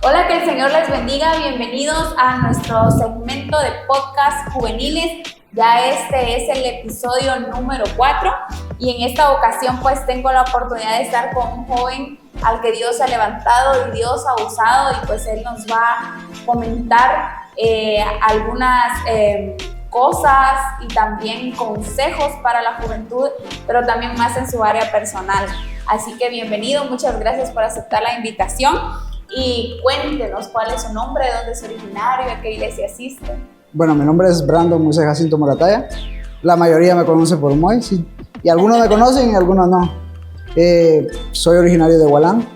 Hola, que el Señor les bendiga. Bienvenidos a nuestro segmento de podcast juveniles. Ya este es el episodio número 4 y en esta ocasión pues tengo la oportunidad de estar con un joven al que Dios ha levantado y Dios ha usado, y pues él nos va a comentar algunas cosas y también consejos para la juventud, pero también más en su área personal. Así que bienvenido, muchas gracias por aceptar la invitación y cuéntenos cuál es su nombre, dónde es originario, a qué iglesia asiste. Bueno, mi nombre es Brandon Moisés Jacinto Morataya. La mayoría me conoce por Moy, sí. Y algunos me conocen y algunos no. Soy originario de Hualán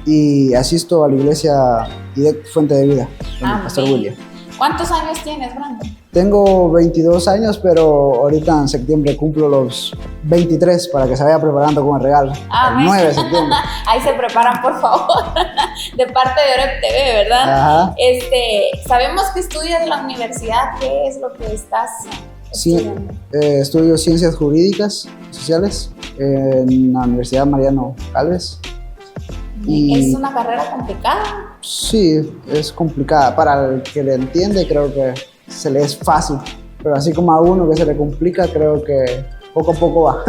y asisto a la iglesia IDEC Fuente de Vida, con el pastor William. ¿Cuántos años tienes, Brandon? Tengo 22 años, pero ahorita en septiembre cumplo los 23 para que se vaya preparando con el regalo. El 9 de septiembre. Ahí se preparan, por favor, de parte de Oreb TV, ¿verdad? Ajá. Sabemos que estudias en la universidad. ¿Qué es lo que estás estudiando? Sí, estudio Ciencias Jurídicas Sociales en la Universidad Mariano Calves. ¿Es una carrera complicada? Sí, es complicada. Para el que le entiende, creo que se le es fácil. Pero así como a uno que se le complica, creo que poco a poco va.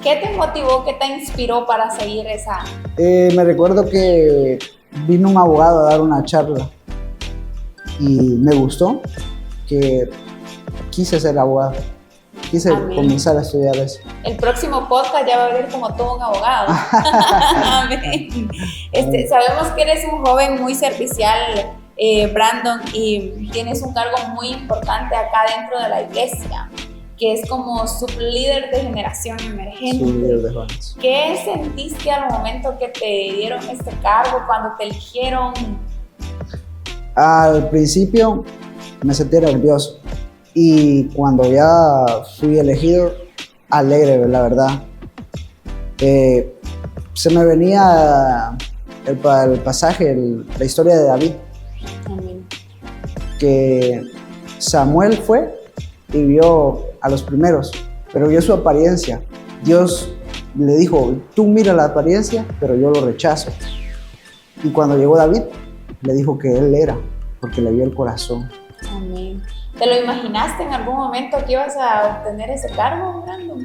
¿Qué te motivó, qué te inspiró para seguir esa? Me recuerdo que vino un abogado a dar una charla y me gustó, que quise ser abogado. Quise comenzar a estudiar eso. El próximo podcast ya va a venir como todo un abogado. Amén. Sabemos que eres un joven muy servicial, Brandon, y tienes un cargo muy importante acá dentro de la iglesia, que es como sublíder de generación emergente. Sublíder de jóvenes. ¿Qué sentiste al momento que te dieron este cargo, cuando te eligieron? Al principio me sentí nervioso. Y cuando ya fui elegido, alegre, la verdad. Se me venía el pasaje, la historia de David. Amén. Que Samuel fue y vio a los primeros, pero vio su apariencia. Dios le dijo, tú mira la apariencia, pero yo lo rechazo. Y cuando llegó David, le dijo que él era, porque le vio el corazón. Amén. ¿Te lo imaginaste en algún momento que ibas a obtener ese cargo, Brandon?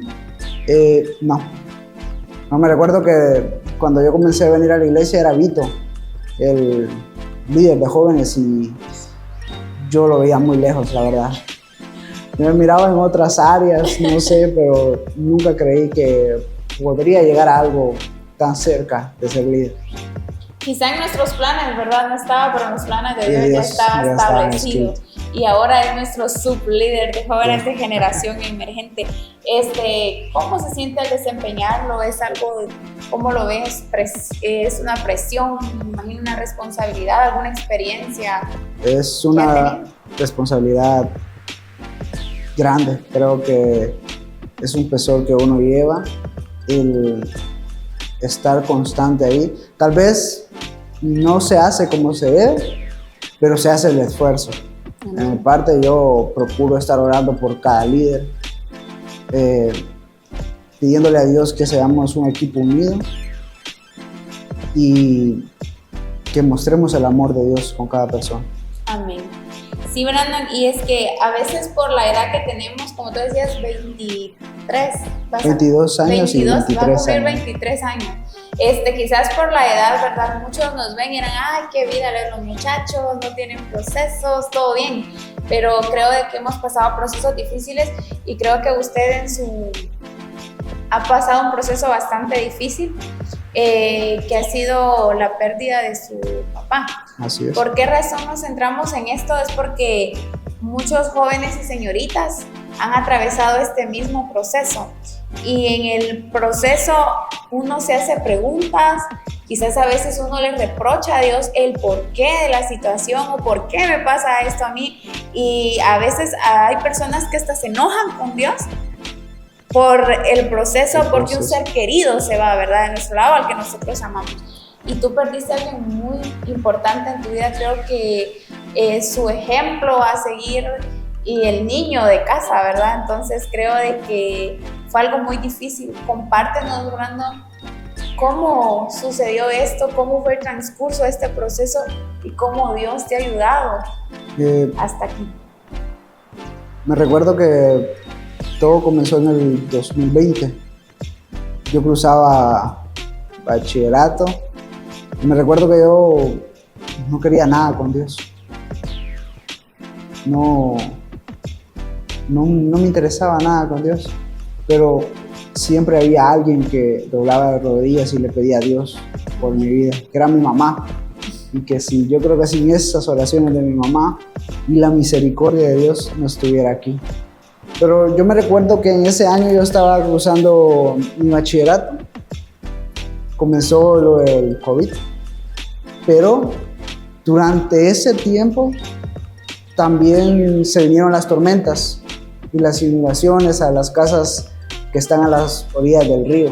No me recuerdo que cuando yo comencé a venir a la iglesia era Vito, el líder de jóvenes, y yo lo veía muy lejos, la verdad. Yo me miraba en otras áreas, no sé, pero nunca creí que podría llegar a algo tan cerca de ser líder. Quizá en nuestros planes, ¿verdad? No estaba, pero en los planes de Dios ya estaba establecido. Y ahora es nuestro sublíder de jóvenes de generación emergente. ¿Cómo se siente al desempeñarlo? ¿Es algo, cómo lo ves? ¿Es una presión? ¿Me imagino una responsabilidad, alguna experiencia? Es una responsabilidad grande. Creo que es un peso que uno lleva, el estar constante ahí. Tal vez no se hace como se debe, pero se hace el esfuerzo. En mi parte yo procuro estar orando por cada líder, pidiéndole a Dios que seamos un equipo unido y que mostremos el amor de Dios con cada persona. Amén. Sí, Brandon, y es que a veces por la edad que tenemos, como tú decías, 22 años y 23 va a cumplir años. 23 años. Quizás por la edad, ¿verdad? Muchos nos ven y dirán, ay, qué vida los muchachos, no tienen procesos, todo bien. Pero creo de que hemos pasado procesos difíciles y creo que usted ha pasado un proceso bastante difícil, que ha sido la pérdida de su papá. Así es. ¿Por qué razón nos centramos en esto? Es porque muchos jóvenes y señoritas han atravesado este mismo proceso, y en el proceso uno se hace preguntas, quizás a veces uno le reprocha a Dios el porqué de la situación o por qué me pasa esto a mí, y a veces hay personas que hasta se enojan con Dios por el proceso, porque un ser querido se va, ¿verdad?, de nuestro lado, al que nosotros amamos. Y tú perdiste a alguien muy importante en tu vida, creo que su ejemplo a seguir, y el niño de casa, ¿verdad? Entonces creo de que fue algo muy difícil. Compártenos, Brandon, ¿Cómo sucedió esto? ¿Cómo fue el transcurso de este proceso? ¿Y cómo Dios te ha ayudado hasta aquí? Me recuerdo que todo comenzó en el 2020. Yo cruzaba bachillerato y me recuerdo que yo no quería nada con Dios. No me interesaba nada con Dios, pero siempre había alguien que doblaba de rodillas y le pedía a Dios por mi vida, que era mi mamá. Y que yo creo que sin esas oraciones de mi mamá y la misericordia de Dios no estuviera aquí. Pero yo me recuerdo que en ese año yo estaba cruzando mi bachillerato, comenzó lo del COVID, pero durante ese tiempo también se vinieron las tormentas y las inundaciones a las casas que están a las orillas del río.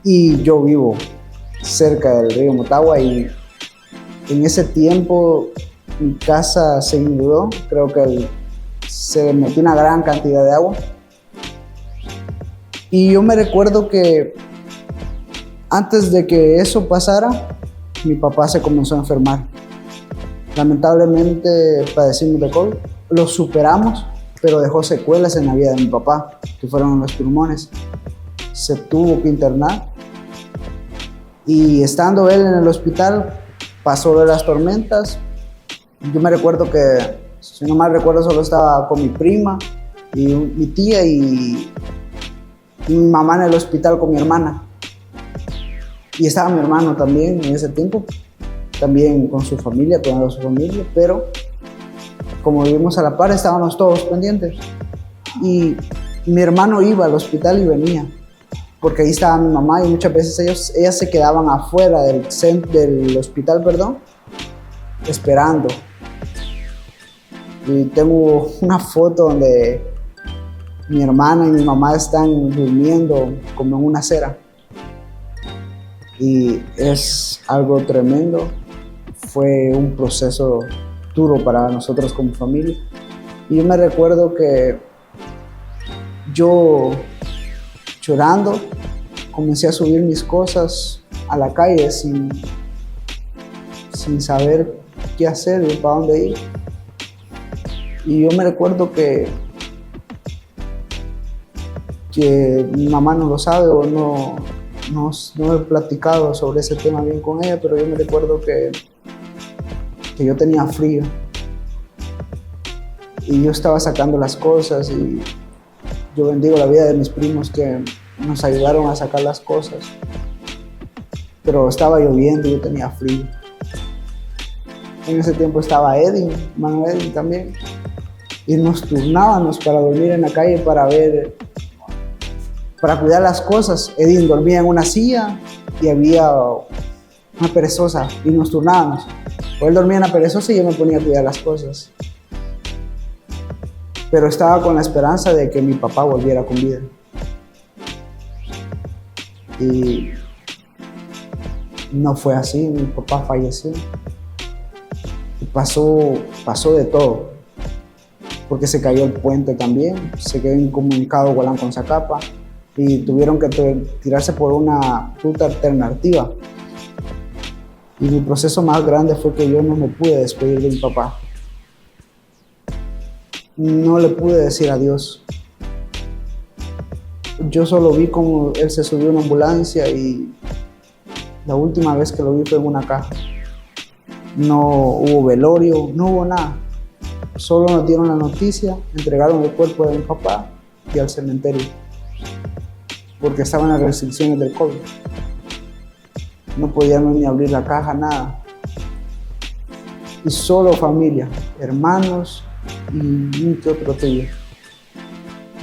Y yo vivo cerca del río Motagua y en ese tiempo mi casa se inundó, creo que se metió una gran cantidad de agua. Y yo me recuerdo que antes de que eso pasara, mi papá se comenzó a enfermar. Lamentablemente padecimos de COVID, lo superamos, pero dejó secuelas en la vida de mi papá, que fueron los pulmones. Se tuvo que internar y estando él en el hospital pasó de las tormentas. Yo me recuerdo que, si no mal recuerdo, solo estaba con mi prima y mi tía y mi mamá en el hospital con mi hermana. Y estaba mi hermano también en ese tiempo, también con su familia, pero como vivimos a la par, estábamos todos pendientes. Y mi hermano iba al hospital y venía, porque ahí estaba mi mamá y muchas veces ellas se quedaban afuera del hospital, esperando. Y tengo una foto donde mi hermana y mi mamá están durmiendo como en una acera. Y es algo tremendo. Fue un proceso duro para nosotros como familia. Y yo me recuerdo que yo, llorando, comencé a subir mis cosas a la calle sin saber qué hacer y para dónde ir. Y yo me recuerdo que mi mamá no lo sabe o no he platicado sobre ese tema bien con ella, pero yo me recuerdo que yo tenía frío y yo estaba sacando las cosas y yo bendigo la vida de mis primos que nos ayudaron a sacar las cosas, pero estaba lloviendo y yo tenía frío. En ese tiempo estaba hermano Edwin también, y nos turnábamos para dormir en la calle para cuidar las cosas. Edwin dormía en una silla y había una perezosa y nos turnábamos. O él dormía en la perezosa y yo me ponía a cuidar las cosas. Pero estaba con la esperanza de que mi papá volviera con vida. Y no fue así, mi papá falleció. Y pasó de todo. Porque se cayó el puente también, se quedó incomunicado Gualán con Zacapa y tuvieron que tirarse por una ruta alternativa. Y mi proceso más grande fue que yo no me pude despedir de mi papá. No le pude decir adiós. Yo solo vi como él se subió a una ambulancia y la última vez que lo vi fue en una caja. No hubo velorio, no hubo nada. Solo nos dieron la noticia, entregaron el cuerpo de mi papá y al cementerio, porque estaban las restricciones del COVID. No podíamos ni abrir la caja, nada. Y solo familia, hermanos y un que otro tío.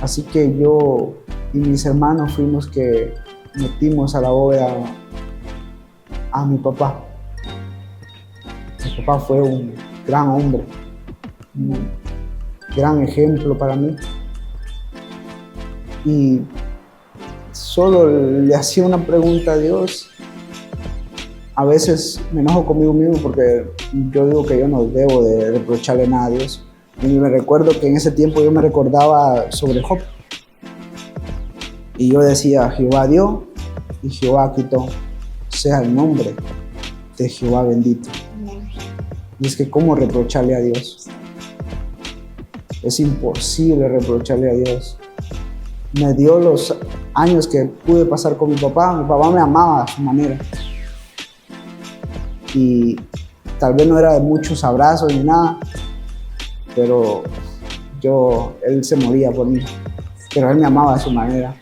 Así que yo y mis hermanos fuimos que metimos a la bóveda a mi papá. Mi papá fue un gran hombre, un gran ejemplo para mí. Y solo le hacía una pregunta a Dios. A veces me enojo conmigo mismo porque yo digo que yo no debo de reprocharle nada a Dios. Y me recuerdo que en ese tiempo yo me recordaba sobre Job. Y yo decía, Jehová dio y Jehová quitó. Sea el nombre de Jehová bendito. Amén. Y es que ¿cómo reprocharle a Dios? Es imposible reprocharle a Dios. Me dio los años que pude pasar con mi papá. Mi papá me amaba a su manera. Y tal vez no era de muchos abrazos ni nada, pero él se moría por mí. Pero él me amaba a su manera.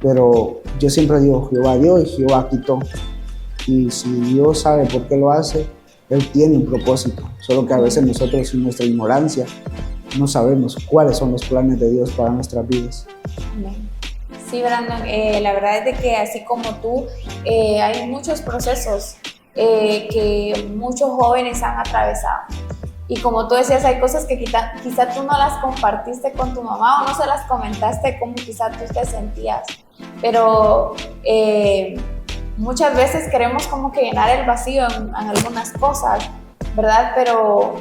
Pero yo siempre digo, Jehová dio y Jehová quitó. Y si Dios sabe por qué lo hace, Él tiene un propósito. Solo que a veces nosotros, en nuestra ignorancia, no sabemos cuáles son los planes de Dios para nuestras vidas. Amén. Sí, Brandon, la verdad es de que así como tú, hay muchos procesos que muchos jóvenes han atravesado. Y como tú decías, hay cosas que quizá tú no las compartiste con tu mamá o no se las comentaste como quizá tú te sentías. Pero muchas veces queremos como que llenar el vacío en algunas cosas, ¿verdad? Pero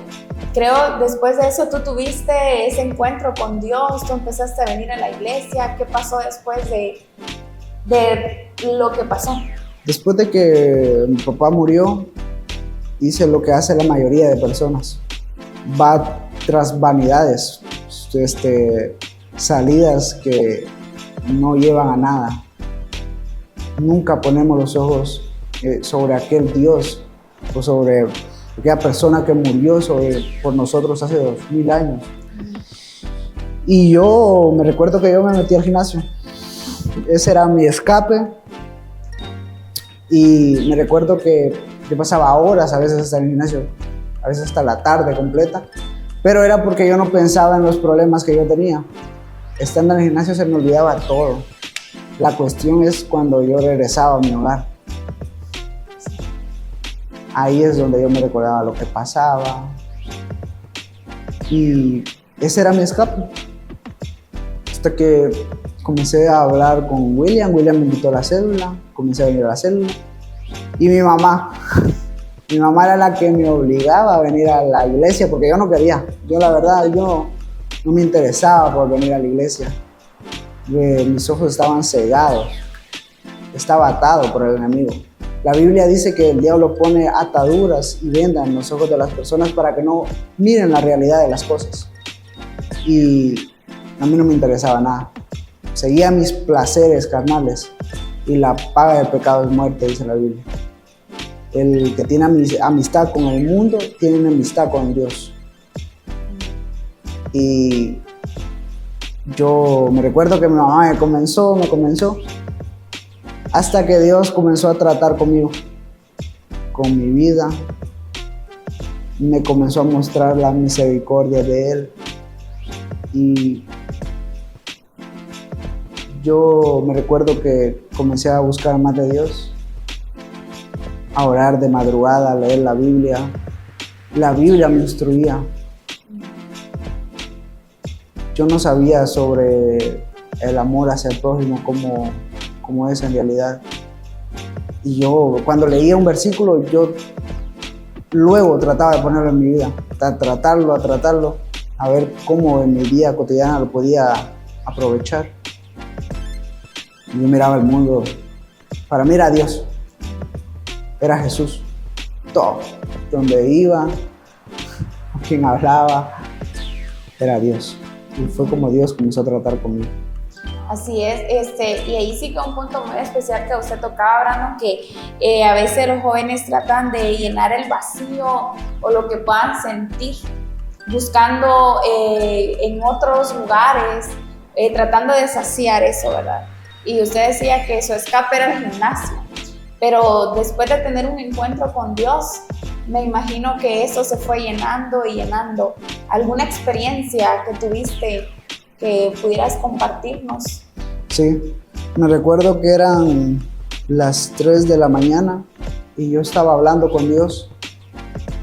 creo después de eso tú tuviste ese encuentro con Dios, tú empezaste a venir a la iglesia. ¿Qué pasó después de lo que pasó? Después de que mi papá murió, hice lo que hace la mayoría de personas. Va tras vanidades, salidas que no llevan a nada. Nunca ponemos los ojos sobre aquel Dios o sobre aquella persona que murió por nosotros hace 2000 años. Y yo me recuerdo que yo me metí al gimnasio. Ese era mi escape. Y me recuerdo que yo pasaba horas a veces hasta el gimnasio, a veces hasta la tarde completa, pero era porque yo no pensaba en los problemas que yo tenía. Estando en el gimnasio se me olvidaba todo. La cuestión es cuando yo regresaba a mi hogar. Ahí es donde yo me recordaba lo que pasaba. Y ese era mi escape. Hasta que comencé a hablar con William. William me invitó a la célula. Comencé a venir a la célula. Y mi mamá era la que me obligaba a venir a la iglesia porque yo no quería. Yo la verdad, yo no me interesaba por venir a la iglesia. Mis ojos estaban cegados. Estaba atado por el enemigo. La Biblia dice que el diablo pone ataduras y vendas en los ojos de las personas para que no miren la realidad de las cosas. Y a mí no me interesaba nada. Seguía mis placeres carnales y la paga del pecado es muerte, dice la Biblia. El que tiene amistad con el mundo tiene enemistad con Dios. Y yo me recuerdo que mi mamá me comenzó, hasta que Dios comenzó a tratar conmigo, con mi vida. Me comenzó a mostrar la misericordia de Él. Y yo me recuerdo que comencé a buscar más de Dios, a orar de madrugada, a leer la Biblia. La Biblia me instruía. Yo no sabía sobre el amor hacia el prójimo como es en realidad. Y yo cuando leía un versículo, yo luego trataba de ponerlo en mi vida, a tratarlo, a ver cómo en mi vida cotidiana lo podía aprovechar. Yo miraba el mundo, para mí era Dios, era Jesús, todo, donde iba, con quien hablaba, era Dios. Y fue como Dios comenzó a tratar conmigo. Así es, y ahí sí que un punto muy especial que usted tocaba, Brandon, que a veces los jóvenes tratan de llenar el vacío o lo que puedan sentir, buscando en otros lugares, tratando de saciar eso, ¿verdad? Y usted decía que su escape era el gimnasio, pero después de tener un encuentro con Dios, me imagino que eso se fue llenando y llenando. ¿Alguna experiencia que tuviste que pudieras compartirnos? Sí, me recuerdo que eran las 3 de la mañana y yo estaba hablando con Dios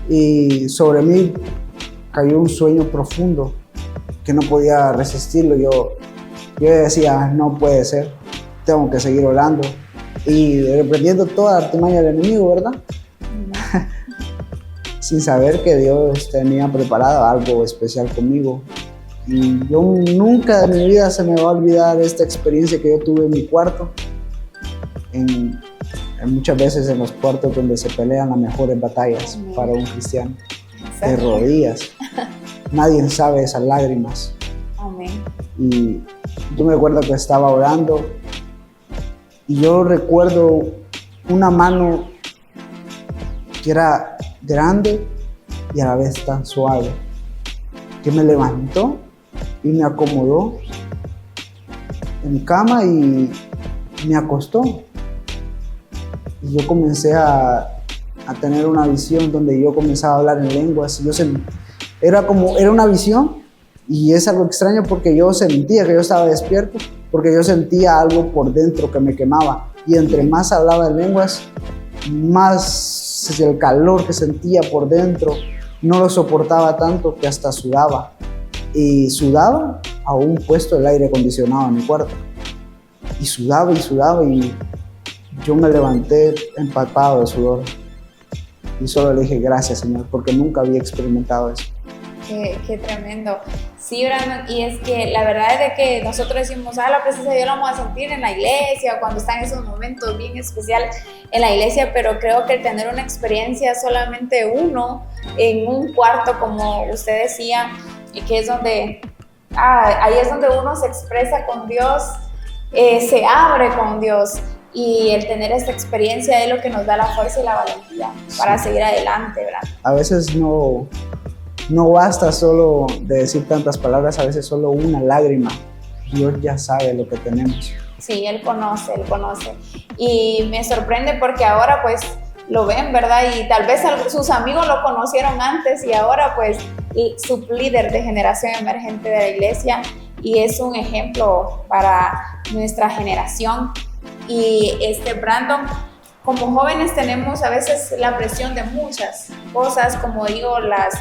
y sobre mí cayó un sueño profundo que no podía resistirlo. Yo decía, no puede ser, tengo que seguir orando y reprendiendo toda la artimaña del enemigo, ¿verdad? Sin saber que Dios tenía preparado algo especial conmigo. Y yo nunca de mi vida se me va a olvidar esta experiencia que yo tuve en mi cuarto. muchas veces en los cuartos donde se pelean las mejores batallas. Amén. Para un cristiano. De rodillas. Nadie sabe esas lágrimas. Amén. Y yo me acuerdo que estaba orando y yo recuerdo una mano que era grande y a la vez tan suave, que me levantó y me acomodó en mi cama y me acostó. Y yo comencé a tener una visión donde yo comenzaba a hablar en lenguas. Era una visión, y es algo extraño porque yo sentía que yo estaba despierto, porque yo sentía algo por dentro que me quemaba. Y entre más hablaba en lenguas, más el calor que sentía por dentro no lo soportaba tanto que hasta sudaba. Y sudaba aún puesto el aire acondicionado en mi cuarto. Y sudaba y yo me levanté empapado de sudor. Y solo le dije gracias, Señor, porque nunca había experimentado eso. Qué tremendo. Sí, Brandon, y es que la verdad es de que nosotros decimos, la presencia de Dios la vamos a sentir en la iglesia, cuando están esos momentos bien especiales en la iglesia, pero creo que el tener una experiencia solamente uno en un cuarto, como usted decía, y que es donde, ahí es donde uno se expresa con Dios, se abre con Dios, y el tener esta experiencia es lo que nos da la fuerza y la valentía para seguir adelante, ¿verdad? A veces no basta solo de decir tantas palabras, a veces solo una lágrima. Dios ya sabe lo que tenemos. Sí, Él conoce. Y me sorprende porque ahora pues lo ven, ¿verdad? Y tal vez sus amigos lo conocieron antes y ahora pues su líder de generación emergente de la iglesia, y es un ejemplo para nuestra generación. Y Brandon, como jóvenes tenemos a veces la presión de muchas cosas, como digo, las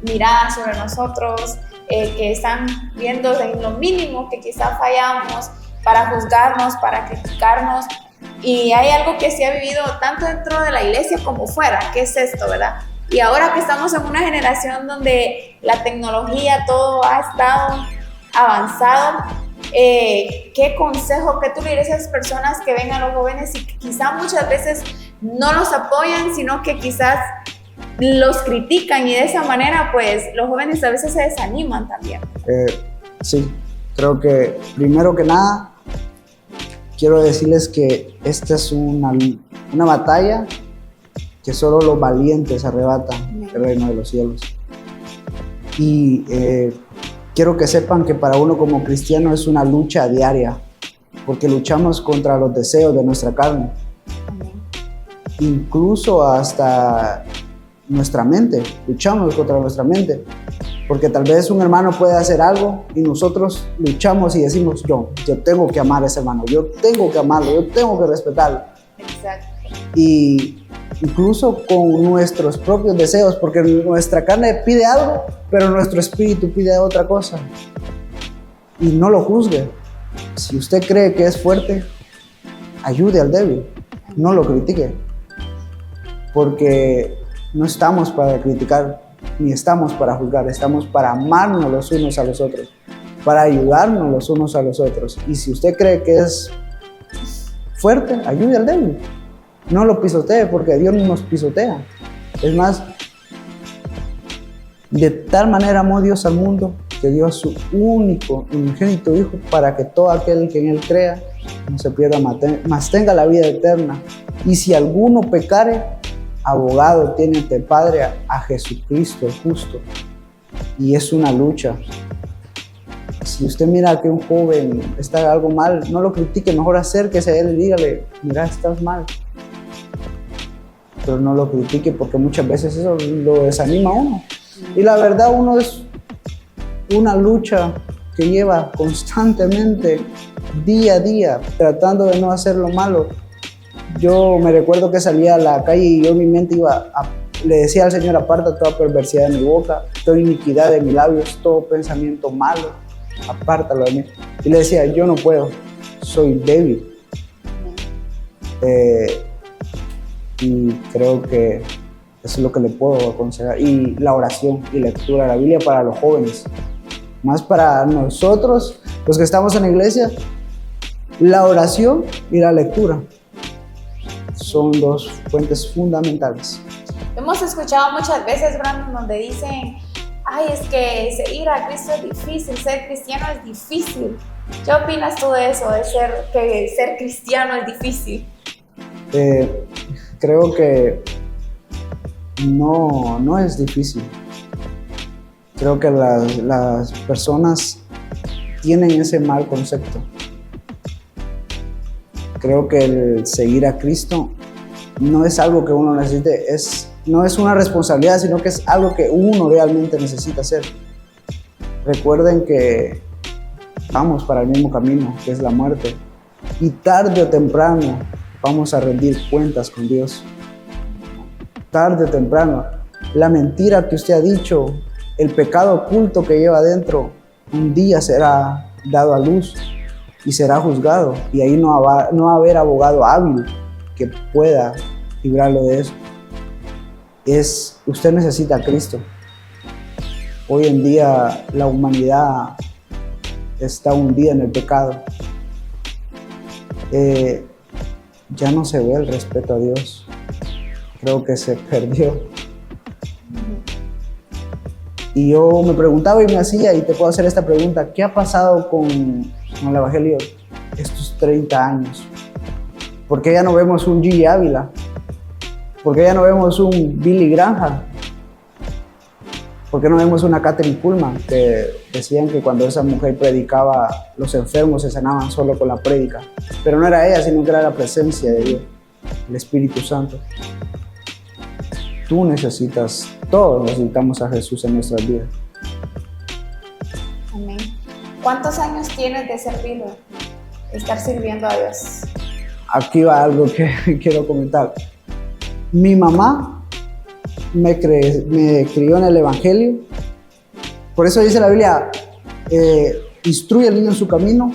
miradas sobre nosotros, que están viendo en lo mínimo que quizá fallamos, para juzgarnos, para criticarnos. Y hay algo que se ha vivido tanto dentro de la iglesia como fuera, que es esto, ¿verdad? Y ahora que estamos en una generación donde la tecnología, todo ha estado avanzado, ¿qué consejo, qué tú le dirías a esas personas que ven a los jóvenes y que quizá muchas veces no los apoyan, sino que quizás los critican, y de esa manera pues los jóvenes a veces se desaniman también? Sí, creo que primero que nada quiero decirles que esta es una batalla que solo los valientes arrebatan el reino de los cielos. Y quiero que sepan que para uno como cristiano es una lucha diaria, porque luchamos contra los deseos de nuestra carne. Incluso hasta nuestra mente, luchamos contra nuestra mente, porque tal vez un hermano puede hacer algo y nosotros luchamos y decimos, yo tengo que amar a ese hermano, yo tengo que amarlo, yo tengo que respetarlo. Exacto. Y incluso con nuestros propios deseos, porque nuestra carne pide algo, pero nuestro espíritu pide otra cosa. Y no lo juzgue. Si usted cree que es fuerte, ayude al débil, no lo critique, porque no estamos para criticar, ni estamos para juzgar, estamos para amarnos los unos a los otros, para ayudarnos los unos a los otros. Y si usted cree que es fuerte, ayude al débil. No lo pisotee, porque Dios no nos pisotea. Es más, de tal manera amó Dios al mundo que dio a su único, unigénito Hijo, para que todo aquel que en Él crea no se pierda, mas tenga la vida eterna. Y si alguno pecare, abogado tiene ante el Padre a Jesucristo el justo. Y es una lucha. Si usted mira que un joven está algo mal, no lo critique, mejor acérquese a él y dígale, mira, estás mal. Pero no lo critique, porque muchas veces eso lo desanima a uno. Y la verdad, uno es una lucha que lleva constantemente, día a día, tratando de no hacer lo malo. Yo me recuerdo que salía a la calle y yo en mi mente le decía al Señor, aparta toda perversidad de mi boca, toda iniquidad de mis labios, todo pensamiento malo, apártalo de mí. Y le decía, yo no puedo, soy débil. Y creo que eso es lo que le puedo aconsejar. Y la oración y lectura de la Biblia para los jóvenes, más para nosotros, los que estamos en la iglesia, la oración y la lectura. son dos fuentes fundamentales. Hemos escuchado muchas veces, Brandon, donde dicen, ay, es que seguir a Cristo es difícil, ser cristiano es difícil. ¿Qué opinas tú de eso, de que ser cristiano es difícil? Creo que no es difícil. Creo que las personas tienen ese mal concepto. Creo que el seguir a Cristo no es algo que uno necesite, no es una responsabilidad, sino que es algo que uno realmente necesita hacer. Recuerden que vamos para el mismo camino, que es la muerte, y tarde o temprano vamos a rendir cuentas con Dios. Tarde o temprano, la mentira que usted ha dicho, el pecado oculto que lleva adentro, un día será dado a luz y será juzgado, y ahí no va a haber abogado hábil que pueda librarlo de eso. Usted necesita a Cristo. Hoy en día la humanidad está hundida en el pecado. Ya no se ve el respeto a Dios. Creo que se perdió. Y yo me preguntaba y me hacía, y te puedo hacer esta pregunta: ¿qué ha pasado con el Evangelio estos 30 años? ¿Por qué ya no vemos un Gigi Ávila? ¿Por qué ya no vemos un Billy Graham? ¿Por qué no vemos una Kathryn Kuhlman? Que decían que cuando esa mujer predicaba, los enfermos se sanaban solo con la prédica. Pero no era ella, sino que era la presencia de Dios, el Espíritu Santo. Todos necesitamos a Jesús en nuestras vidas. Amén. ¿Cuántos años tienes de servirlo, de estar sirviendo a Dios? Aquí va algo que quiero comentar. Mi mamá me crió en el Evangelio. Por eso dice la Biblia, instruye al niño en su camino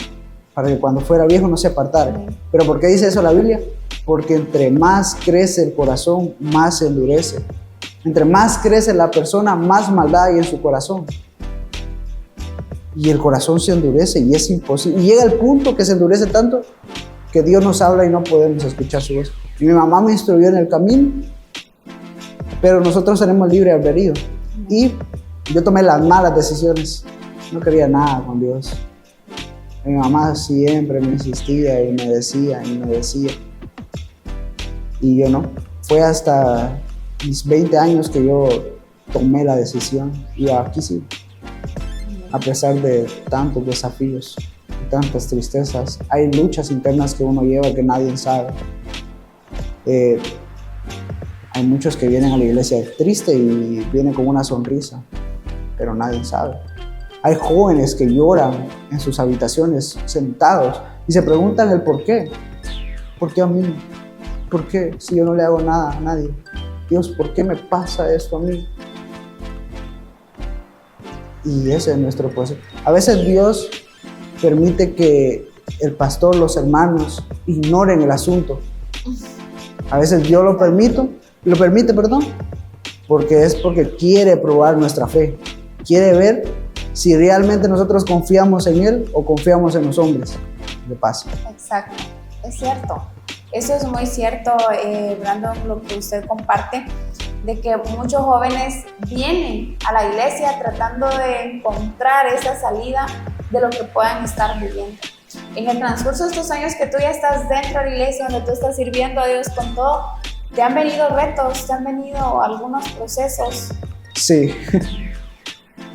para que cuando fuera viejo no se apartara. ¿Pero por qué dice eso la Biblia? Porque entre más crece el corazón, más se endurece. Entre más crece la persona, más maldad hay en su corazón. Y el corazón se endurece y es imposible. Y llega el punto que se endurece tanto que Dios nos habla y no podemos escuchar su voz. Y mi mamá me instruyó en el camino, pero nosotros tenemos libre albedrío. Y yo tomé las malas decisiones. No quería nada con Dios. Mi mamá siempre me insistía y me decía. Y yo no. Fue hasta mis 20 años que yo tomé la decisión. Y aquí sí. A pesar de tantos desafíos y tantas tristezas, hay luchas internas que uno lleva que nadie sabe. Hay muchos que vienen a la iglesia triste y vienen con una sonrisa, pero nadie sabe. Hay jóvenes que lloran en sus habitaciones sentados y se preguntan el por qué. ¿Por qué a mí? ¿Por qué si yo no le hago nada a nadie? Dios, ¿por qué me pasa esto a mí? Y ese es nuestro proceso. A veces Dios permite que el pastor, los hermanos, ignoren el asunto. A veces Dios lo permite, porque quiere probar nuestra fe. Quiere ver si realmente nosotros confiamos en Él o confiamos en los hombres. De paso. Exacto, es cierto. Eso es muy cierto, Brandon, lo que usted comparte, de que muchos jóvenes vienen a la iglesia tratando de encontrar esa salida de lo que puedan estar viviendo. En el transcurso de estos años que tú ya estás dentro de la iglesia, donde tú estás sirviendo a Dios con todo, ¿te han venido retos? ¿Te han venido algunos procesos? Sí,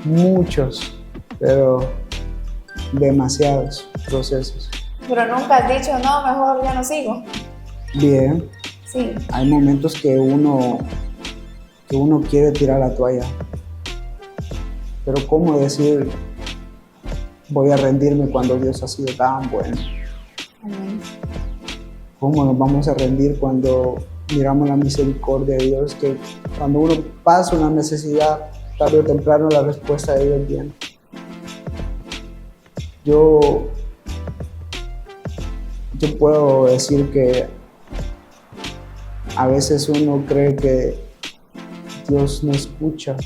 muchos, pero demasiados procesos. Pero nunca has dicho, no, mejor ya no sigo. Bien, sí. Hay momentos que uno quiere tirar la toalla, pero ¿cómo decir voy a rendirme cuando Dios ha sido tan bueno? Amén. ¿Cómo nos vamos a rendir cuando miramos la misericordia de Dios? Que cuando uno pasa una necesidad, tarde o temprano la respuesta de Dios viene. Yo puedo decir que a veces uno cree que Dios no escucha,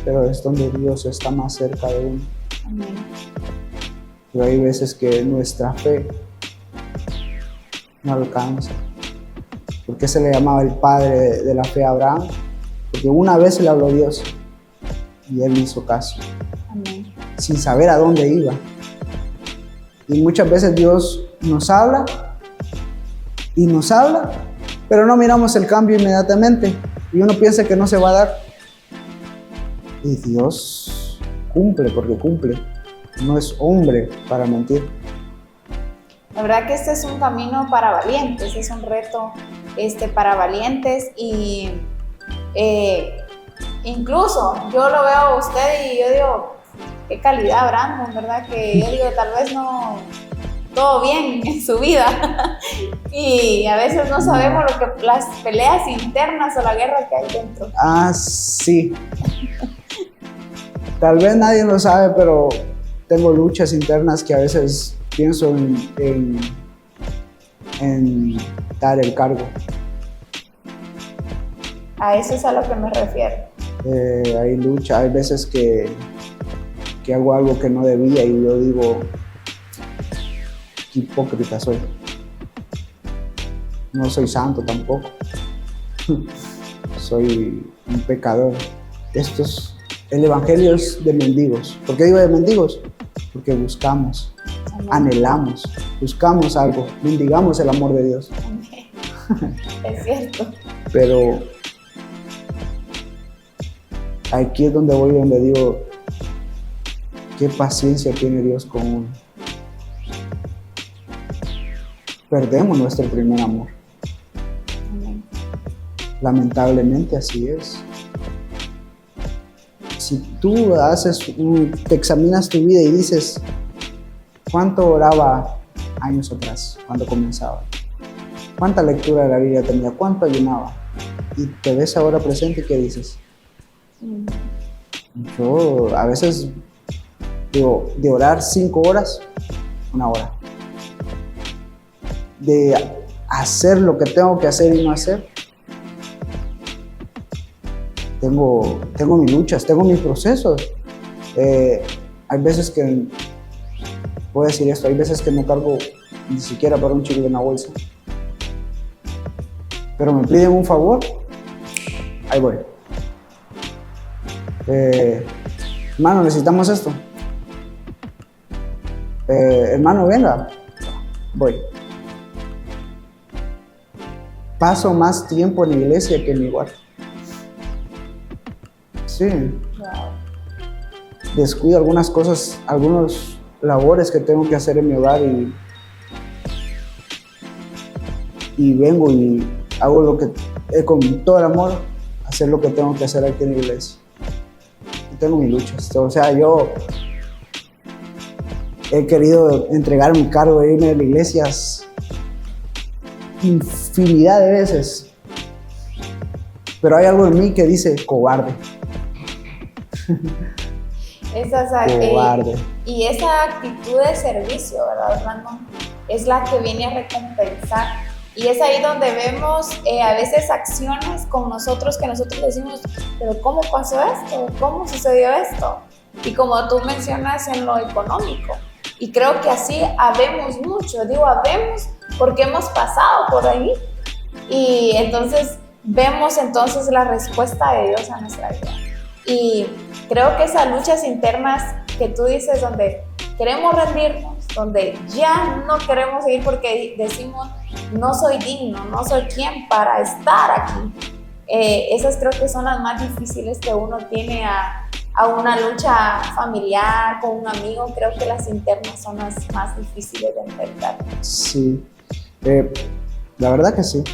pero es donde Dios está más cerca de uno. Amén. Pero hay veces que nuestra fe no alcanza. ¿Por qué se le llamaba el padre de la fe a Abraham? Porque una vez le habló Dios y él hizo caso. Amén. Sin saber a dónde iba. Y muchas veces Dios nos habla y nos habla, pero no miramos el cambio inmediatamente y uno piensa que no se va a dar. Y Dios cumple porque cumple. No es hombre para mentir. La verdad que este es un camino para valientes, es un reto para valientes y incluso yo lo veo a usted y yo digo, qué calidad, Brandon, ¿verdad? Que yo digo, tal vez no todo bien en su vida y a veces no sabemos lo que las peleas internas o la guerra que hay dentro. Ah, sí. Tal vez nadie lo sabe, pero tengo luchas internas que a veces pienso en dar el cargo. A eso es a lo que me refiero. Hay lucha, hay veces que hago algo que no debía y yo digo, qué hipócrita soy. No soy santo tampoco. Soy un pecador. El evangelio es de mendigos. ¿Por qué digo de mendigos? Porque buscamos, anhelamos, buscamos algo, mendigamos el amor de Dios. Es cierto. Pero aquí es donde voy, donde digo, qué paciencia tiene Dios con uno. Perdemos nuestro primer amor. Amén. Lamentablemente así es. Si tú te examinas tu vida y dices, ¿cuánto oraba años atrás cuando comenzaba? ¿Cuánta lectura de la Biblia tenía? ¿Cuánto ayunaba? Y te ves ahora presente y ¿qué dices? Yo a veces digo, de orar 5 horas, 1 hora. De hacer lo que tengo que hacer y no hacer. Tengo mis luchas, tengo mis procesos. Hay veces que, puedo decir esto, hay veces que no cargo ni siquiera para un chicle en la bolsa. Pero me piden un favor, ahí voy. Hermano, necesitamos esto. Hermano, venga, voy. Paso más tiempo en la iglesia que en mi hogar. Sí. Descuido algunas cosas, algunos labores que tengo que hacer en mi hogar y vengo y hago lo que, con todo el amor, hacer lo que tengo que hacer aquí en la iglesia. Y tengo mis luchas. O sea, yo he querido entregar mi cargo de irme de la iglesia infinidad de veces. Pero hay algo en mí que dice cobarde. Cobarde. Y esa actitud de servicio, ¿verdad, Brandon? Es la que viene a recompensar. Y es ahí donde vemos a veces acciones con nosotros que nosotros decimos, pero ¿cómo pasó esto? ¿Cómo sucedió esto? Y como tú mencionas en lo económico. Y creo que así habemos mucho. Digo habemos porque hemos pasado por ahí. Y entonces vemos entonces la respuesta de Dios a nuestra vida. Y creo que esas luchas internas que tú dices donde queremos rendirnos, donde ya no queremos seguir porque decimos no soy digno, no soy quien para estar aquí. Esas creo que son las más difíciles que uno tiene a una lucha familiar, con un amigo. Creo que las internas son las más difíciles de enfrentar. Sí, la verdad que sí,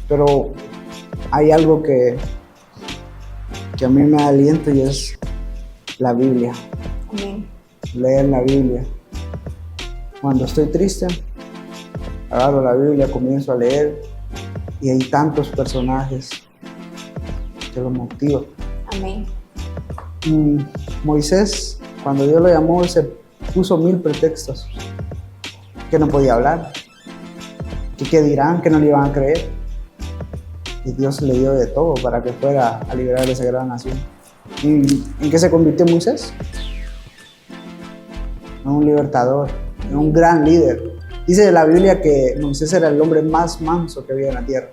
pero hay algo que a mí me da aliento y es la Biblia. Amén. Leer la Biblia. Cuando estoy triste, agarro la Biblia, comienzo a leer y hay tantos personajes que lo motivan. Amén. Moisés, cuando Dios lo llamó, se puso 1000 pretextos. Que no podía hablar, que qué dirán, que no le iban a creer. Y Dios le dio de todo para que fuera a liberar a esa gran nación. ¿Y en qué se convirtió Moisés? En un libertador, en un gran líder. Dice la Biblia que Moisés era el hombre más manso que había en la tierra.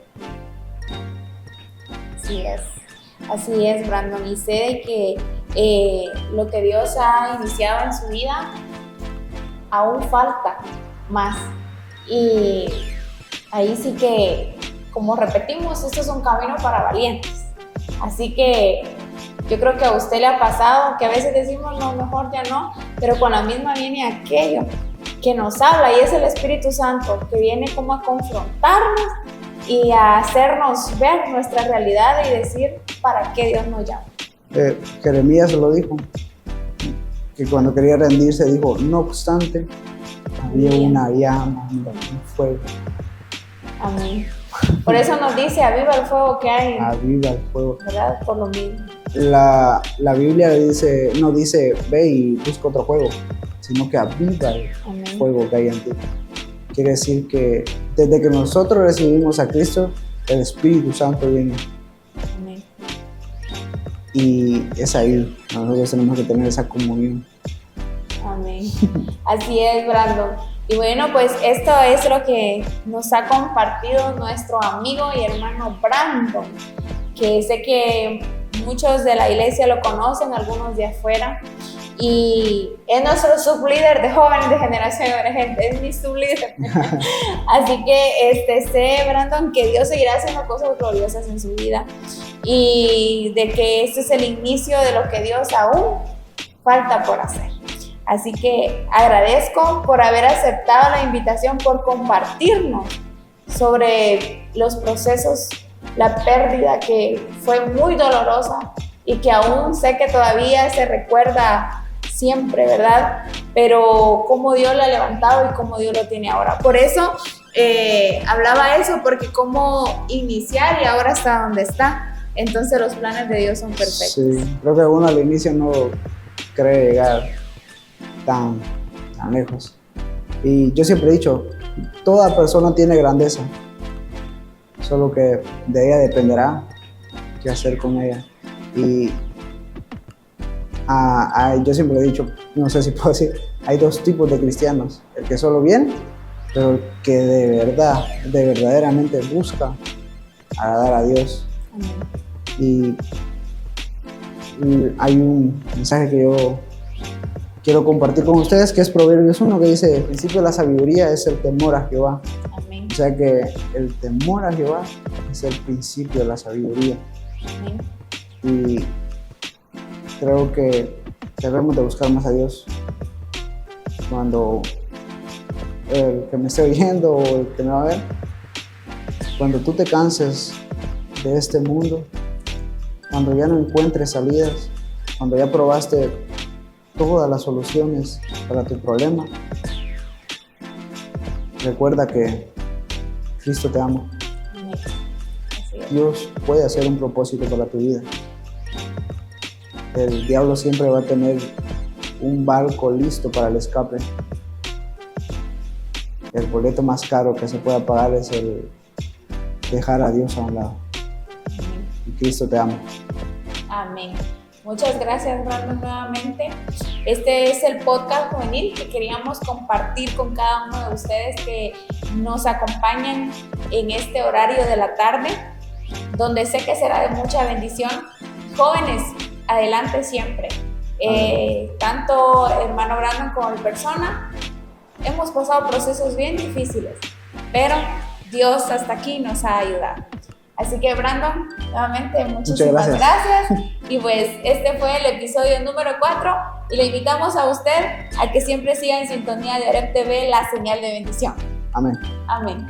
Así es, Brandon. Y sé de que lo que Dios ha iniciado en su vida aún falta más. Y ahí sí que, como repetimos, esto es un camino para valientes. Así que yo creo que a usted le ha pasado que a veces decimos, no, mejor ya no, pero con la misma viene aquello que nos habla, y es el Espíritu Santo, que viene como a confrontarnos y a hacernos ver nuestra realidad y decir para qué Dios nos llama. Jeremías lo dijo, que cuando quería rendirse dijo, no obstante, había una llama, un fuego. Amén. Por eso nos dice, aviva el fuego que hay. Aviva el fuego. ¿Verdad? Por lo mismo. La Biblia no dice, ve y busca otro fuego, sino que aviva el fuego que hay en ti. Quiere decir que desde que nosotros recibimos a Cristo, el Espíritu Santo viene. Amén. Y es ahí, nosotros tenemos que tener esa comunión. Amén. Así es, Brandon. Y bueno, pues esto es lo que nos ha compartido nuestro amigo y hermano Brandon, que sé que muchos de la iglesia lo conocen, algunos de afuera, y es nuestro sublíder de jóvenes de Generación Emergente, es mi sublíder. Así que sé, Brandon, que Dios seguirá haciendo cosas gloriosas en su vida y de que este es el inicio de lo que Dios aún falta por hacer. Así que agradezco por haber aceptado la invitación, por compartirnos sobre los procesos, la pérdida que fue muy dolorosa y que aún sé que todavía se recuerda siempre, ¿verdad? Pero cómo Dios lo ha levantado y cómo Dios lo tiene ahora. Por eso hablaba eso, porque cómo iniciar y ahora está donde está. Entonces los planes de Dios son perfectos. Sí, creo que uno al inicio no cree llegar tan lejos. Y yo siempre he dicho, toda persona tiene grandeza, solo que de ella dependerá qué hacer con ella. Y yo siempre he dicho, no sé si puedo decir, hay dos tipos de cristianos: el que solo viene, pero el que verdaderamente busca agradar a Dios. Y hay un mensaje que yo quiero compartir con ustedes, que es Proverbios 1, que dice: el principio de la sabiduría es el temor a Jehová. Amén. O sea que el temor a Jehová es el principio de la sabiduría. Amén. Y creo que debemos de buscar más a Dios. Cuando el que me esté oyendo o el que me va a ver, cuando tú te canses de este mundo, cuando ya no encuentres salidas, cuando ya probaste todas las soluciones para tu problema, recuerda que Cristo te ama. Dios puede hacer un propósito para tu vida. El diablo siempre va a tener un barco listo para el escape. El boleto más caro que se pueda pagar es el dejar a Dios a un lado. Y Cristo te ama. Amén. Muchas gracias, Brandon, nuevamente. Este es el podcast juvenil que queríamos compartir con cada uno de ustedes que nos acompañan en este horario de la tarde, donde sé que será de mucha bendición. Jóvenes, adelante siempre. Tanto hermano Brandon como mi persona hemos pasado procesos bien difíciles, pero Dios hasta aquí nos ha ayudado. Así que, Brandon, nuevamente muchísimas gracias. Y pues este fue el episodio número 4 y le invitamos a usted a que siempre siga en sintonía de Oreb TV, la señal de bendición. Amén. Amén.